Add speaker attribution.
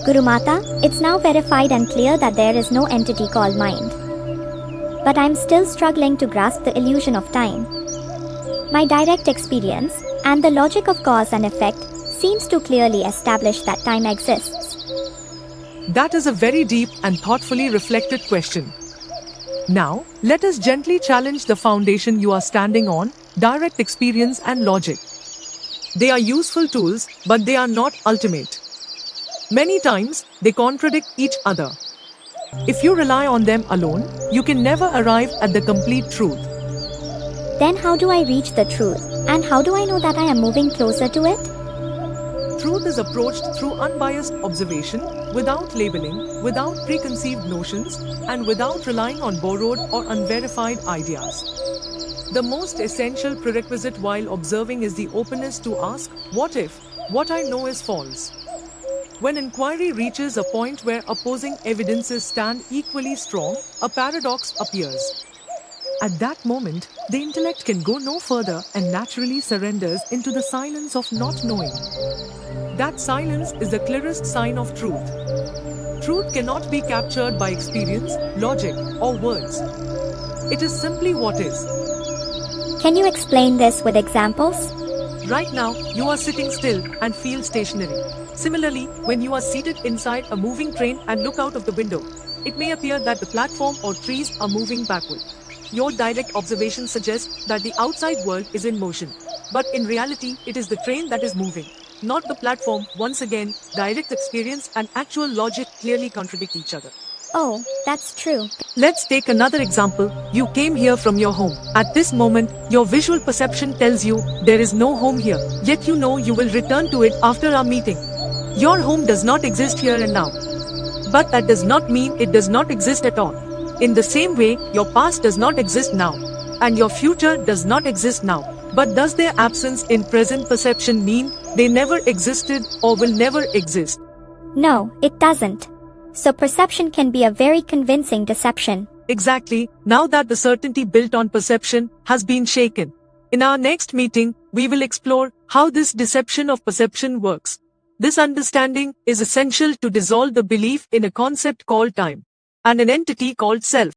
Speaker 1: Guru Mata, it's now verified and clear that there is no entity called mind. But I'm still struggling to grasp the illusion of time. My direct experience, and the logic of cause and effect, seems to clearly establish that time exists.
Speaker 2: That is a very deep and thoughtfully reflected question. Now, let us gently challenge the foundation you are standing on, direct experience and logic. They are useful tools, but they are not ultimate. Many times, they contradict each other. If you rely on them alone, you can never arrive at the complete truth.
Speaker 1: Then how do I reach the truth? And how do I know that I am moving closer to it?
Speaker 2: Truth is approached through unbiased observation, without labeling, without preconceived notions, and without relying on borrowed or unverified ideas. The most essential prerequisite while observing is the openness to ask, what if what I know is false? When inquiry reaches a point where opposing evidences stand equally strong, a paradox appears. At that moment, the intellect can go no further and naturally surrenders into the silence of not knowing. That silence is the clearest sign of truth. Truth cannot be captured by experience, logic, or words. It is simply what is.
Speaker 1: Can you explain this with examples?
Speaker 2: Right now, you are sitting still and feel stationary. Similarly, when you are seated inside a moving train and look out of the window, it may appear that the platform or trees are moving backward. Your direct observation suggests that the outside world is in motion. But in reality, it is the train that is moving, not the platform. Once again, direct experience and actual logic clearly contradict each other.
Speaker 1: Oh, that's true.
Speaker 2: Let's take another example. You came here from your home. At this moment, your visual perception tells you there is no home here, yet you know you will return to it after our meeting. Your home does not exist here and now. But that does not mean it does not exist at all. In the same way, your past does not exist now, and your future does not exist now. But does their absence in present perception mean they never existed or will never exist?
Speaker 1: No, it doesn't. So perception can be a very convincing deception.
Speaker 2: Exactly, now that the certainty built on perception has been shaken. In our next meeting, we will explore how this deception of perception works. This understanding is essential to dissolve the belief in a concept called time and an entity called self.